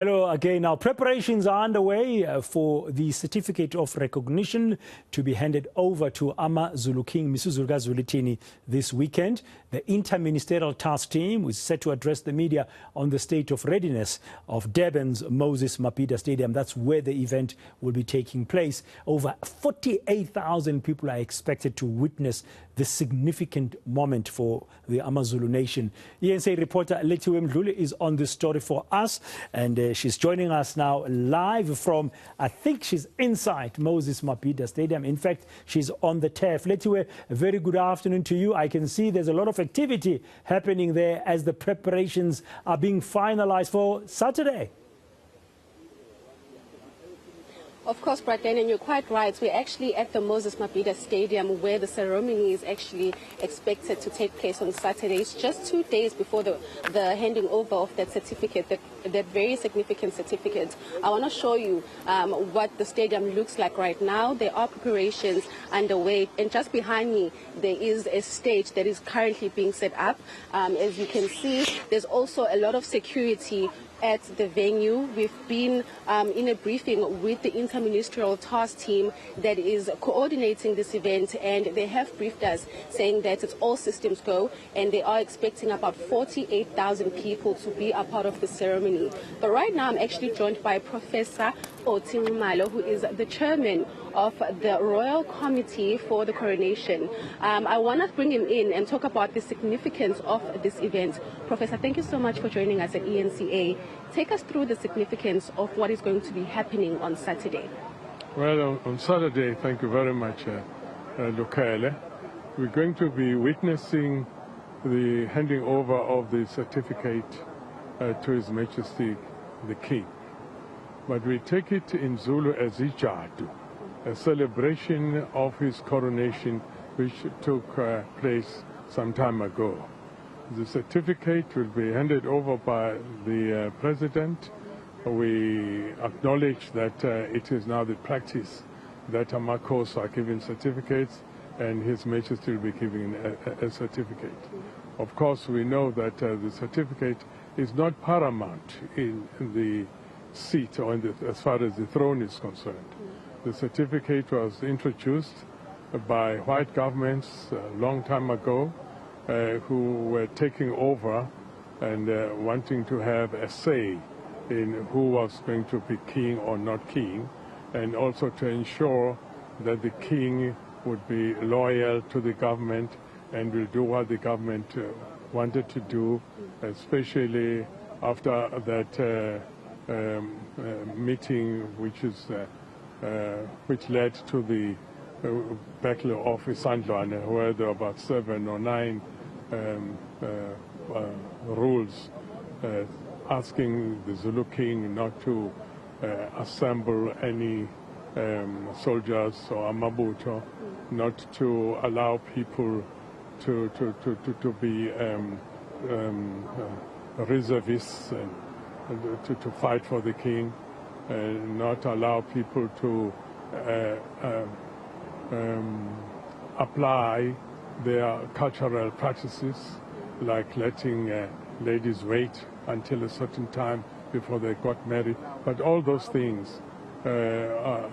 Hello again. Now, preparations are underway for the certificate of recognition to be handed over to AmaZulu King Mrs. Zulitini this weekend. The inter-ministerial task team is set to address the media on the state of readiness of Durban's Moses Mabhida Stadium. That's where the event will be taking place. Over 48,000 people are expected to witness this significant moment for the AmaZulu nation. eNCA reporter Lethiwe Mdluli is on this story for us, and she's joining us now live from, I think she's inside Moses Mabhida Stadium. In fact, she's on the turf. Lethiwe, a very good afternoon to you. I can see there's a lot of activity happening there as the preparations are being finalized for Saturday. Of course, Braden, and you're quite right. We're actually at the Moses Mabhida Stadium where the ceremony is actually expected to take place on Saturday. It's just 2 days before the handing over of that certificate, that very significant certificate. I want to show you what the stadium looks like right now. There are preparations underway, and just behind me there is a stage that is currently being set up. As you can see, there's also a lot of security at the venue. We've been in a briefing with the inter-ministerial task team that is coordinating this event, and they have briefed us saying that it's all systems go, and they are expecting about 48,000 people to be a part of the ceremony. But right now I'm actually joined by Professor Malo, who is the chairman of the Royal Committee for the Coronation. I want to bring him in and talk about the significance of this event. Professor, thank you so much for joining us at eNCA. Take us through the significance of what is going to be happening on Saturday. Well, on Saturday, thank you very much, Lokale. We're going to be witnessing the handing over of the certificate to His Majesty the King. But we take it in Zulu as Ijadu, a celebration of his coronation which took place some time ago. The certificate will be handed over by the President. We acknowledge that it is now the practice that Amakos are giving certificates, and His Majesty will be giving a certificate. Of course, we know that the certificate is not paramount in the seat or as far as the throne is concerned. The certificate was introduced by white governments a long time ago, who were taking over and wanting to have a say in who was going to be king or not king, and also to ensure that the king would be loyal to the government and will do what the government wanted to do, especially after that meeting which led to the Battle of Isandlwana, where there were about 7 or 9 rules asking the Zulu King not to assemble any soldiers or amabuto, not to allow people to be reservists and to fight for the king, not allow people to apply their cultural practices, like letting ladies wait until a certain time before they got married. But all those things were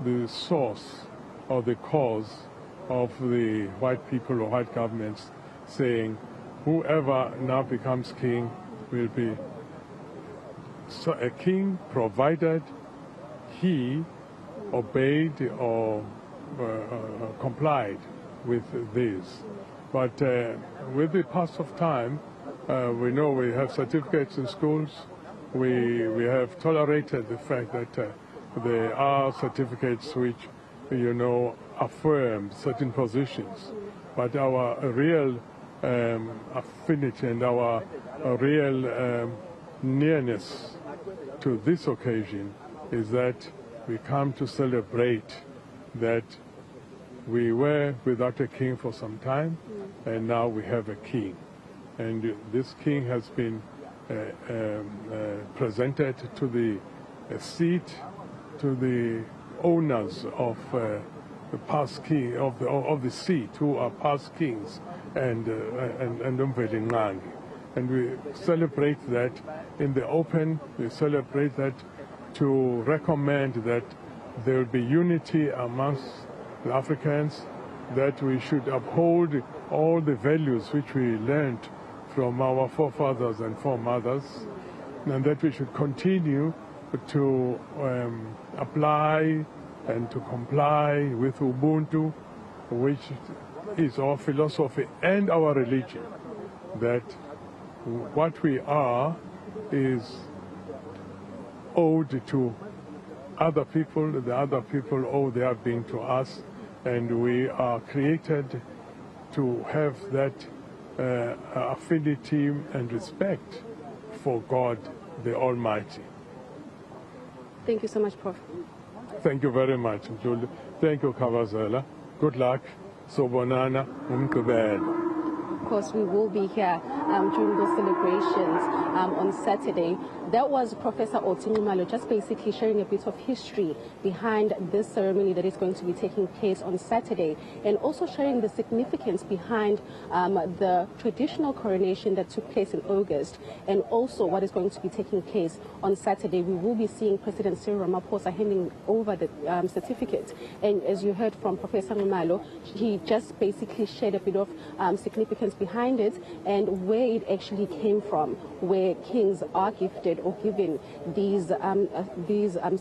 the source or the cause of the white people or white governments saying whoever now becomes king will be a king provided he obeyed or complied with this. But with the pass of time, we know we have certificates in schools. We have tolerated the fact that there are certificates which, affirm certain positions. But our real affinity and our real nearness to this occasion is that we come to celebrate that we were without a king for some time, and now we have a king. And this king has been presented to the seat, to the owners of the past king of the seat, who are past kings and Umveli Nqangi. And we celebrate that in the open. We celebrate that to recommend that there will be unity amongst the Africans, that we should uphold all the values which we learned from our forefathers and foremothers, and that we should continue to apply and to comply with Ubuntu, which is our philosophy and our religion, that what we are is owed to other people, the other people owe their being to us, and we are created to have that affinity and respect for God the Almighty. Thank you so much, Prof. Thank you very much, Mdluli. Thank you, Kavazela. Good luck. Sobonana, umkubel. Of course, we will be here during those celebrations on Saturday. That was Professor Otinumalo just basically sharing a bit of history behind this ceremony that is going to be taking place on Saturday, and also sharing the significance behind the traditional coronation that took place in August, and also what is going to be taking place on Saturday. We will be seeing President Cyril Ramaphosa handing over the certificate, and as you heard from Professor Numalo, he just basically shared a bit of significance behind it and where it actually came from, where kings are gifted or given these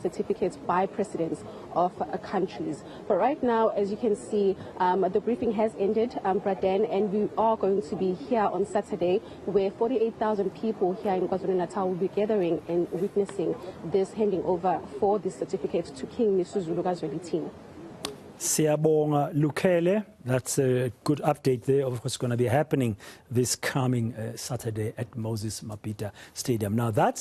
certificates by presidents of countries. But right now, as you can see, the briefing has ended, Braden, and we are going to be here on Saturday, where 48,000 people here in KwaZulu-Natal will be gathering and witnessing this handing over for this certificate to King Misuzulu Kazwelithini. Siyabonga Lukele. That's a good update there of what's going to be happening this coming Saturday at Moses Mabhida Stadium. Now that's